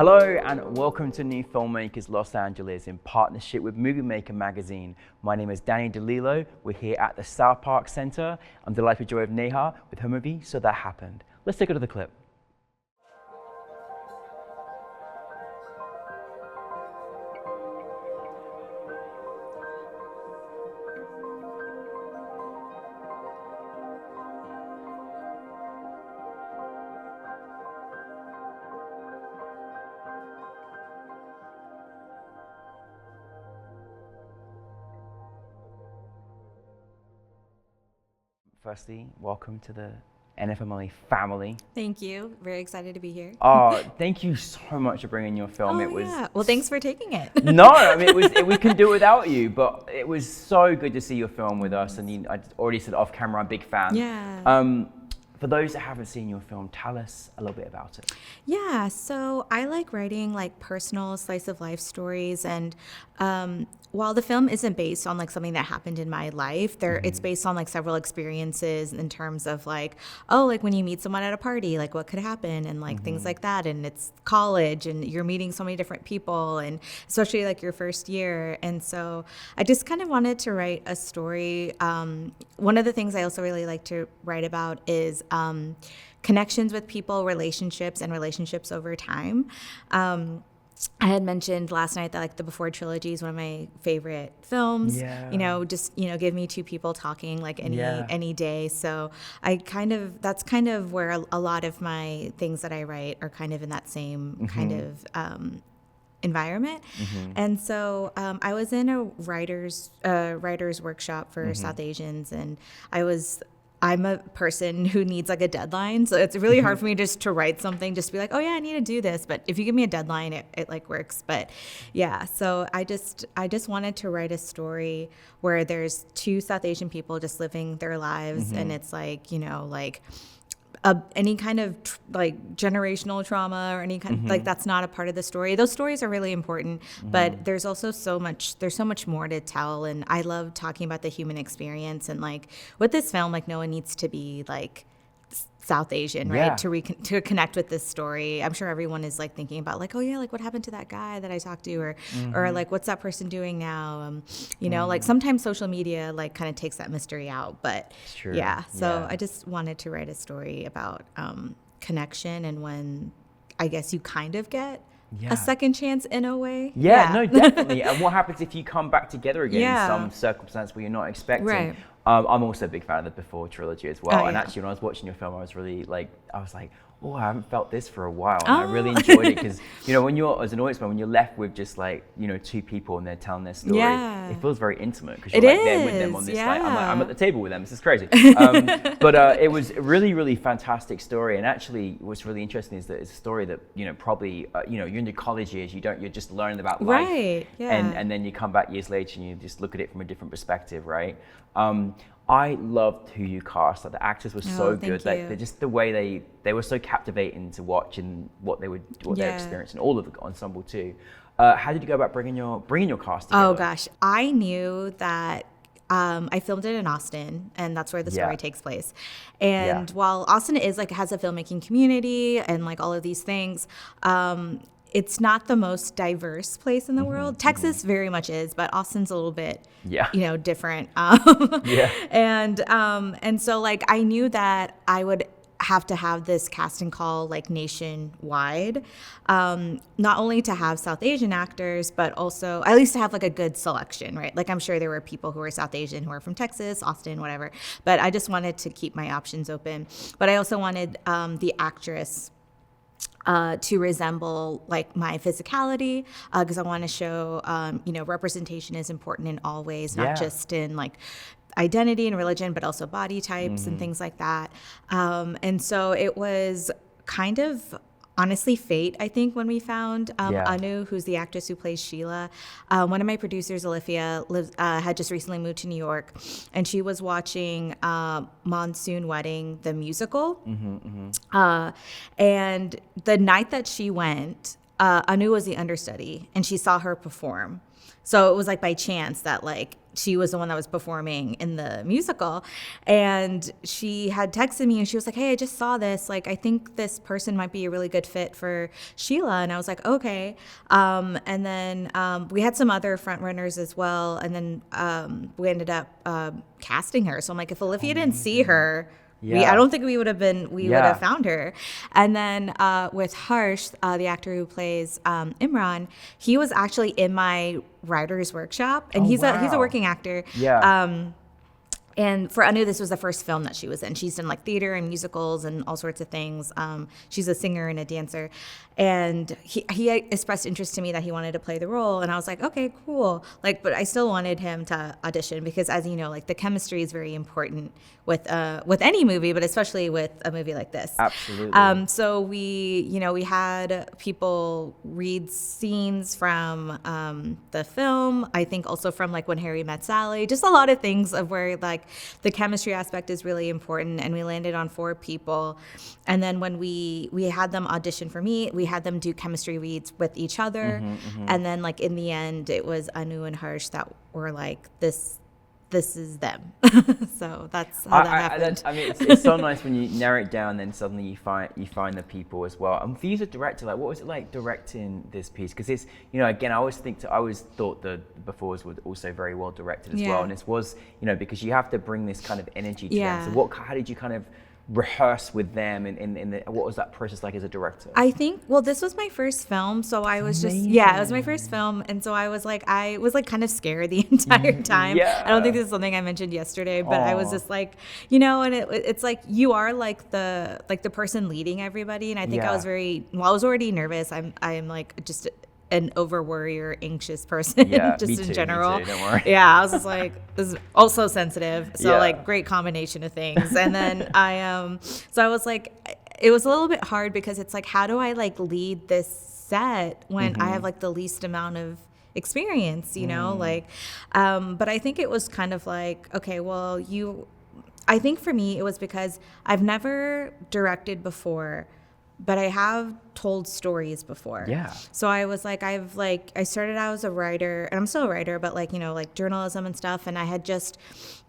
Hello and welcome to NewFilmmakers Los Angeles in partnership with Movie Maker magazine. My name is Danny DeLillo. We're here at the South Park Center. I'm delighted to join Neha with her movie, So That Happened. Let's take a look at the clip. Firstly, welcome to the NFMLA family. Thank you. Very excited to be here. Thank you so much for bringing your film. Yeah. Well, thanks for taking it. No, I mean, we couldn't do it without you, but it was so good to see your film with us. And I already said off camera, I'm a big fan. Yeah. For those that haven't seen your film, tell us a little bit about it. Yeah, so I like writing like personal slice of life stories, and while the film isn't based on like something that happened in my life, it's based on like several experiences in terms of like, like when you meet someone at a party, like what could happen and like things like that. And it's college and you're meeting so many different people, and especially like your first year. And so I just kind of wanted to write a story. One of the things I also really like to write about is connections with people, relationships, and relationships over time. I had mentioned last night that like the Before trilogy is one of my favorite films. Yeah. Give me two people talking like any day. So that's kind of where a lot of my things that I write are kind of in that same kind of environment. And so I was in a writer's workshop for South Asians, and I'm a person who needs like a deadline. So it's really hard for me just to write something, just to be like, oh yeah, I need to do this. But if you give me a deadline, it like works. But yeah, so I just wanted to write a story where there's two South Asian people just living their lives. And it's like, any kind of like generational trauma or any kind like that's not a part of the story. Those stories are really important, but there's also so much more to tell. And I love talking about the human experience. And like with this film, like no one needs to be like South Asian, right? To connect with this story. I'm sure everyone is like thinking about like, oh yeah, like what happened to that guy that I talked to, or like what's that person doing now? Like sometimes social media like kind of takes that mystery out, but yeah. So I just wanted to write a story about connection, and when I guess you kind of get a second chance in a way. No, definitely. And what happens if you come back together again in some circumstance where you're not expecting? Right. I'm also a big fan of the Before trilogy as well. And actually, when I was watching your film, I was like, oh, I haven't felt this for a while. And I really enjoyed it because, when you're, as an audience member, when you're left with just like, two people and they're telling their story, it feels very intimate because you're there with them on this, I'm at the table with them. This is crazy. But it was a really, really fantastic story. And actually, what's really interesting is that it's a story that, probably, you're in your college years, you're just learning about life. Right, And then you come back years later and you just look at it from a different perspective, right? I loved who you cast. Like, the actors were so good. Like just the way they were so captivating to watch, and what they experienced, and all of the ensemble too. How did you go about bringing your cast together? Oh gosh, I knew that. I filmed it in Austin, and that's where the story takes place. And while Austin is like has a filmmaking community and like all of these things, it's not the most diverse place in the world. Texas very much is, but Austin's a little bit, different. And so like I knew that I would have to have this casting call like nationwide, not only to have South Asian actors, but also at least to have like a good selection, right? Like I'm sure there were people who were South Asian who are from Texas, Austin, whatever. But I just wanted to keep my options open. But I also wanted the actress to resemble like my physicality, because I want to show, representation is important in all ways, not just in like identity and religion, but also body types and things like that. And so it was kind of honestly fate, I think, when we found Anu, who's the actress who plays Sheila. One of my producers, Olivia, had just recently moved to New York, and she was watching Monsoon Wedding, the musical. And the night that she went, Anu was the understudy, and she saw her perform. So it was like by chance that like she was the one that was performing in the musical, and she had texted me and she was like, hey, I just saw this, like I think this person might be a really good fit for Sheila. And I was like, okay. And then we had some other front runners as well, and then we ended up casting her. So I'm like, if Olivia didn't see her, I don't think we would have found her. And then with Harsh, the actor who plays Imran, he was actually in my writer's workshop, and he's a working actor. And for Anu, this was the first film that she was in. She's done like theater and musicals and all sorts of things. She's a singer and a dancer. And he expressed interest to me that he wanted to play the role. And I was like, okay, cool. Like, but I still wanted him to audition because, as you know, like the chemistry is very important with any movie, but especially with a movie like this. Absolutely. So we had people read scenes from the film. I think also from like When Harry Met Sally. Just a lot of things of where like the chemistry aspect is really important. And we landed on 4 people. And then when we had them audition for me, we had them do chemistry reads with each other. And then like in the end, it was Anu and Harsh that were like, this is them. So that's how that happened. I mean, it's so nice when you narrow it down, then suddenly you find the people as well. And for you as a director, like, what was it like directing this piece? Because it's, again, I always thought the Befores were also very well directed as well. And this was, because you have to bring this kind of energy to them. So how did you kind of rehearse with them, and what was that process like as a director? I think, this was my first film, so I was it was my first film, and so I was like kind of scared the entire time. I don't think this is something I mentioned yesterday, but I was just like, and it's like you are like the person leading everybody, and I think I was I was already nervous. I'm like just an over worrier, anxious person just in general. Me too, don't worry. I was just like, this is also sensitive. So like great combination of things. And then so I was like, it was a little bit hard because it's like, how do I like lead this set when I have like the least amount of experience, like, but I think it was kind of like, okay, well, I think for me, it was because I've never directed before, but I have told stories before. So I was like, I started out as a writer, and I'm still a writer, but like, journalism and stuff. And I had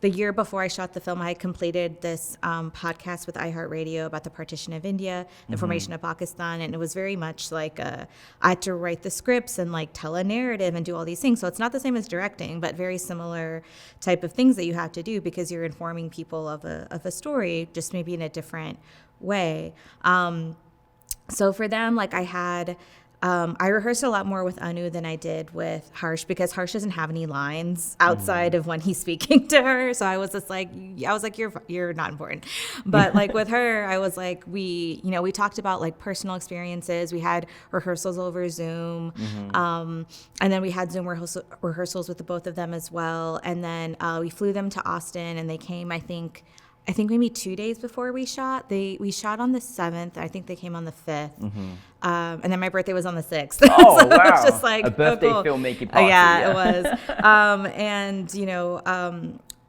the year before I shot the film, I had completed this podcast with iHeartRadio about the partition of India, the formation of Pakistan. And it was very much like I had to write the scripts and like tell a narrative and do all these things. So it's not the same as directing, but very similar type of things that you have to do because you're informing people of a story, just maybe in a different way. So for them, like I rehearsed a lot more with Anu than I did with Harsh because Harsh doesn't have any lines outside of when he's speaking to her. So I was just like, you're not important. But like with her, I was like, we talked about like personal experiences. We had rehearsals over Zoom. And then we had Zoom rehearsals with the both of them as well. And then we flew them to Austin, and they came, I think maybe 2 days before we shot. We shot on the 7th. I think they came on the 5th. And then my birthday was on the 6th. Oh, so wow. It was just like a birthday filmmaking party. It was. And,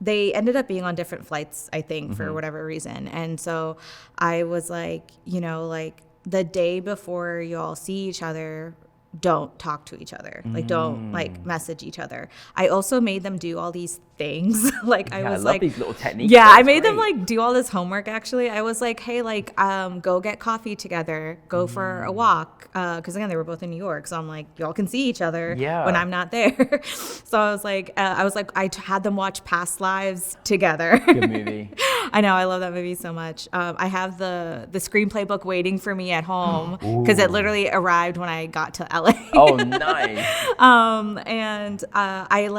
they ended up being on different flights, I think, for whatever reason. And so I was like, like the day before you all see each other, don't talk to each other. Like, don't like message each other. I also made them do all these things. Like I was love like these little techniques. I made them like do all this homework. Actually, I was like, hey, like go get coffee together, go for a walk, because again they were both in New York, so I'm like, y'all can see each other when I'm not there. So I was like I had them watch Past Lives together. Good movie. I know, I love that movie so much. I have the screenplay book waiting for me at home because it literally arrived when I got to LA. Oh, nice. And I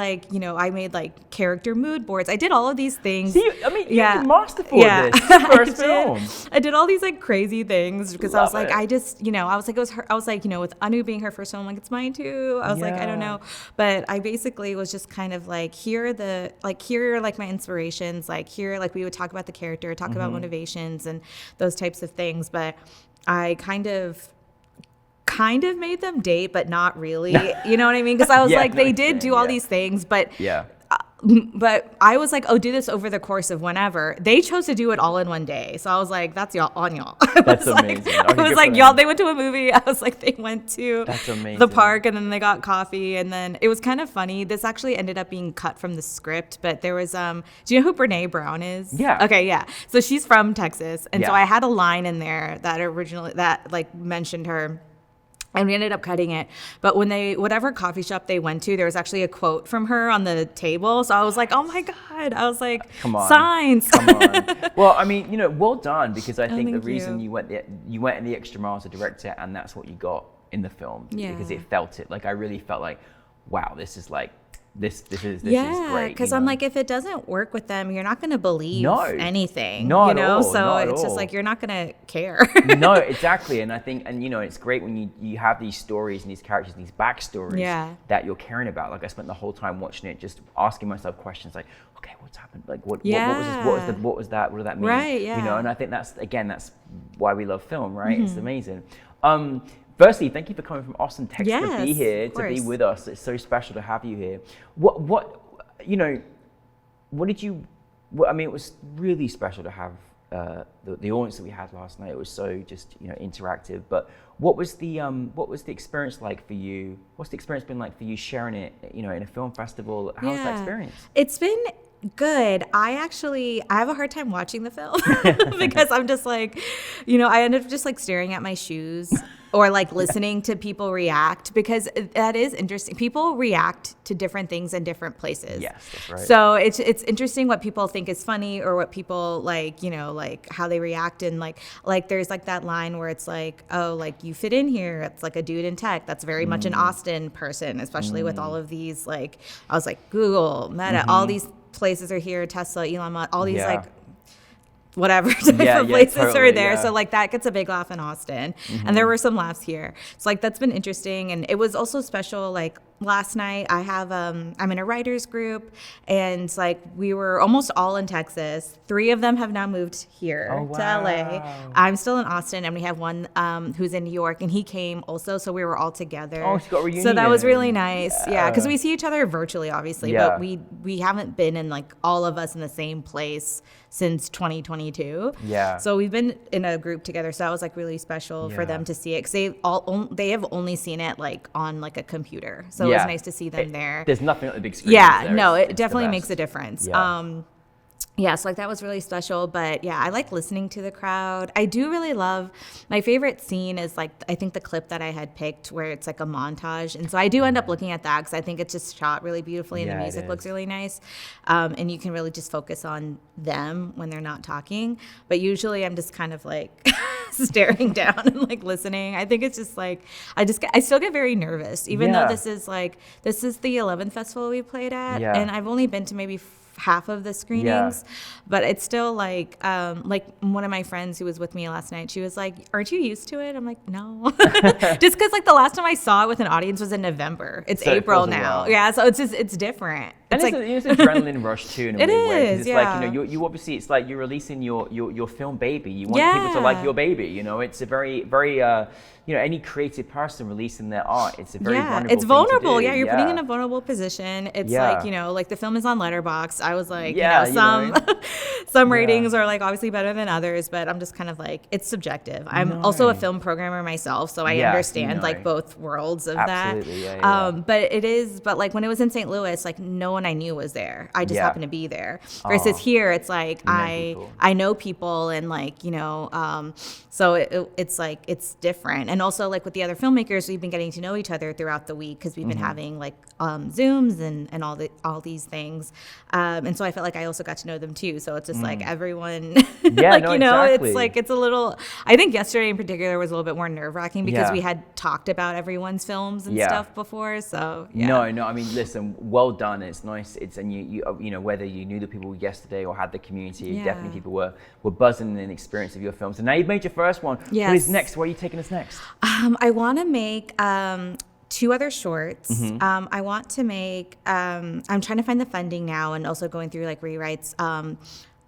I made like character mood boards. I did all of these things. See, I mean, you're masterful at this. First film. I did all these like crazy things because I was like, I was like, I was like, with Anu being her first film, I'm like, it's mine too. I was like, I don't know. But I basically was just kind of like, here are like my inspirations. Like here, like we would talk about the character, talk about motivations and those types of things. But I kind of made them date, but not really. You know what I mean? Because I was like, they did do all these things, but but I was like, oh, do this over the course of whenever. They chose to do it all in one day. So I was like, that's y'all on y'all. That's amazing. I was like, y'all, they went to a movie. I was like, they went to the park and then they got coffee. And then it was kind of funny. This actually ended up being cut from the script, but there was, do you know who Brene Brown is? Yeah. Okay, yeah. So she's from Texas. And so I had a line in there that like mentioned her. And we ended up cutting it. But whatever coffee shop they went to, there was actually a quote from her on the table. So I was like, oh my God. I was like, come on, signs. Come on. Well, I mean, well done, because I think the reason you went in the extra mile to direct it, and that's what you got in the film, because it felt it. Like, I really felt like, wow, this is like, this is great. Because I'm like, if it doesn't work with them, you're not going to believe anything. Not at all, so it's just like, you're not going to care. No, exactly. And I think, and it's great when you have these stories and these characters and these backstories that you're caring about. Like, I spent the whole time watching it just asking myself questions like, okay, what's happened? Like, what was this? What was that? What did that mean? Right, yeah. And I think that's why we love film, right? It's amazing. Firstly, thank you for coming from Austin, Texas, to be here, to be with us. It's so special to have you here. It was really special to have the audience that we had last night. It was so just, interactive. But what was the experience like for you? What's the experience been like for you sharing it, in a film festival? How's that experience? It's been good. I have a hard time watching the film because I'm just like, I end up just like staring at my shoes or like listening to people react, because that is interesting. People react to different things in different places. Yes, that's right. So it's interesting what people think is funny, or what people like, like how they react. And like there's like that line where it's like, oh, like you fit in here. It's like a dude in tech. That's very much an Austin person, especially with all of these, like, I was like, Google, Meta, all these places are here, Tesla, Elon Musk, all these like whatever different places are there. So like that gets a big laugh in Austin. And there were some laughs here. So like that's been interesting. And it was also special, like last night I have I'm in a writers group, and like we were almost all in Texas. 3 of them have now moved here to LA. I'm still in Austin, and we have one who's in New York, and he came also, so we were all together. Oh, got a reunion. So that was really nice. Yeah, because we see each other virtually, obviously, but we haven't been in like all of us in the same place since 2022. Yeah. So we've been in a group together. So that was like really special for them to see it, because they have only seen it like on like a computer. So it was nice to see them there. There's nothing like the big screen. Yeah, no, it definitely makes a difference. Yeah, so like that was really special. But yeah, I like listening to the crowd. I do really love, my favorite scene is like, I think the clip that I had picked where it's like a montage. And so I do end up looking at that because I think it's just shot really beautifully and the music looks really nice. And you can really just focus on them when they're not talking. But usually I'm just kind of like staring down and like listening. I think it's just like, I still get very nervous, even though this is the 11th festival we played at. And I've only been to maybe half of the screenings, but it's still like one of my friends who was with me last night, she was like, aren't you used to it? I'm like, no. Just because like the last time I saw it with an audience was in November. It's April now. Yeah, so it's different. And it's an adrenaline rush too, in a weird way. It's like, you obviously, it's like you're releasing your film baby. You want people to like your baby. It's a very, very any creative person releasing their art, it's a very vulnerable it's vulnerable. Thing to do. You're putting in a vulnerable position. It's like, like the film is on Letterboxd. I was like, some ratings are like obviously better than others, but I'm just kind of like, it's subjective. I'm also a film programmer myself, so I understand like both worlds of that. But like when it was in St. Louis, like no one I knew was there. I just happened to be there. Versus here, it's like I know people, and like, so it's like, it's different. And also like with the other filmmakers, we've been getting to know each other throughout the week because we've been having like Zooms and all these things. And so I felt like I also got to know them too. So it's just like everyone, it's like, it's a little, I think yesterday in particular was a little bit more nerve wracking because we had talked about everyone's films and stuff before. So No, I mean, listen, well done. It's nice. And you whether you knew the people yesterday or had the community, definitely people were buzzing in the experience of your films. And now you've made your first one. Yes. What is next? Where are you taking us next? I want to make 2 other shorts. I want to make, I'm trying to find the funding now and also going through like rewrites.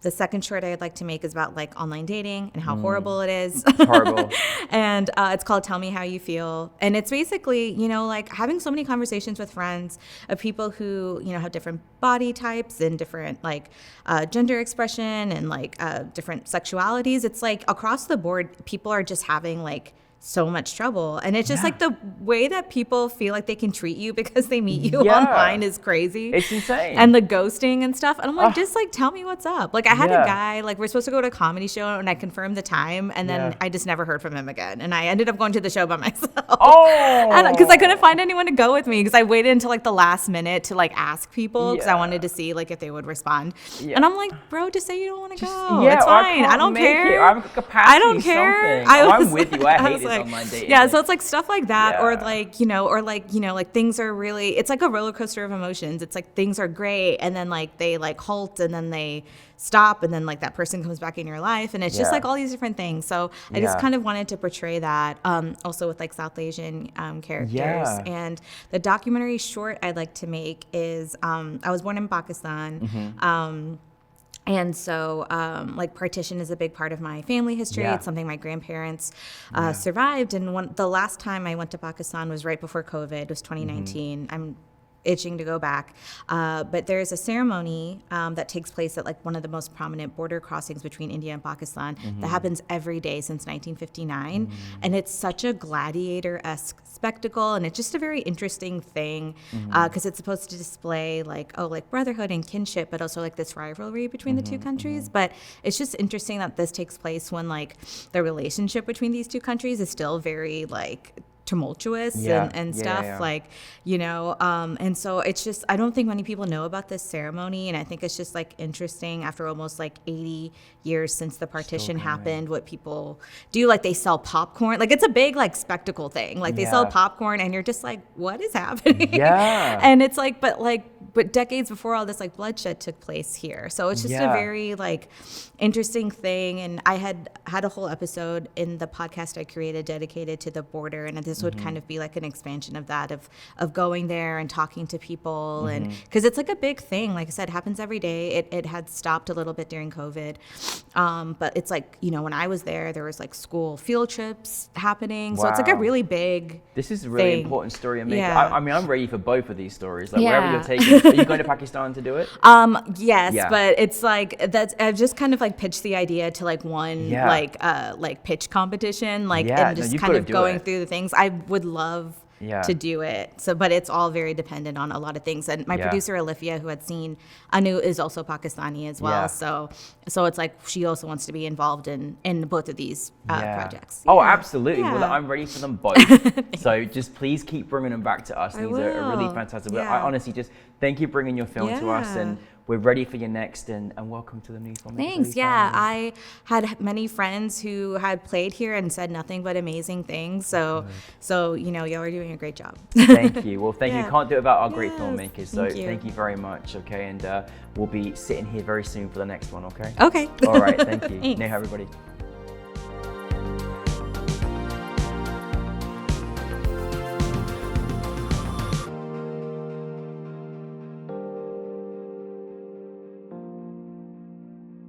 The second short I'd like to make is about like online dating and how horrible it is. It's horrible. And it's called Tell Me How You Feel. And it's basically, you know, like having so many conversations with friends of people who, you know, have different body types and different like gender expression and like different sexualities. It's like across the board, people are just having like so much trouble. And it's just like the way that people feel like they can treat you because they meet you online is crazy. It's insane. And the ghosting and stuff. And I'm like, just like, tell me what's up. Like I had a guy, like we're supposed to go to a comedy show and I confirmed the time and then I just never heard from him again. And I ended up going to the show by myself. Because I couldn't find anyone to go with me because I waited until like the last minute to like ask people because I wanted to see like if they would respond. And I'm like, bro, just say you don't want to go. It's fine. I don't care. I don't care. I'm with you. I hate this online dating. Yeah, so it's like stuff like that, or like, you know, like things are really, it's like a roller coaster of emotions. It's like things are great and then like they like halt and then they stop and then like that person comes back in your life and it's just like all these different things. So I just kind of wanted to portray that also with like South Asian characters. And the documentary short I'd like to make is I was born in Pakistan. And so, like, partition is a big part of my family history. It's something my grandparents survived. And the last time I went to Pakistan was right before COVID. It was 2019. I'm itching to go back. But there's a ceremony that takes place at like one of the most prominent border crossings between India and Pakistan that happens every day since 1959. And it's such a gladiator-esque spectacle. And it's just a very interesting thing because it's supposed to display like, like brotherhood and kinship, but also like this rivalry between the two countries. But it's just interesting that this takes place when like the relationship between these two countries is still very like tumultuous and stuff like, you know, and so it's just, I don't think many people know about this ceremony, and I think it's just like interesting after almost like 80 years since the partition happened, what people do. Like they sell popcorn, like it's a big like spectacle thing, like they sell popcorn and you're just like, what is happening? And it's like, but decades before all this like bloodshed took place here, so it's just a very like interesting thing. And I had a whole episode in the podcast I created dedicated to the border, and this would kind of be like an expansion of that, of going there and talking to people, and because it's like a big thing, like I said, happens every day. It had stopped a little bit during COVID, but it's like, you know, when I was there was like school field trips happening, so it's like a really big This is a really important story. I mean, I mean, I'm ready for both of these stories, like wherever you're taking. Are you going to Pakistan to do it? Yes, but it's like I've just kind of like pitched the idea to like one like pitch competition, like and just kind of going through the things. I would love to do it. So, but it's all very dependent on a lot of things. And my producer Alifia, who had seen Anu, is also Pakistani as well. So it's like she also wants to be involved in both of these projects. Oh, absolutely. Well, I'm ready for them both. So just please keep bringing them back to us. These are really fantastic. But I honestly just thank you for bringing your film to us, and we're ready for your next, and welcome to the new film. Thanks. I had many friends who had played here and said nothing but amazing things. So you know, y'all are doing a great job. Thank you. Well, thank you. Can't do it without our great filmmakers. So thank you very much. Okay, and we'll be sitting here very soon for the next one. Okay. Okay. All right. Thank you. Neha, everybody.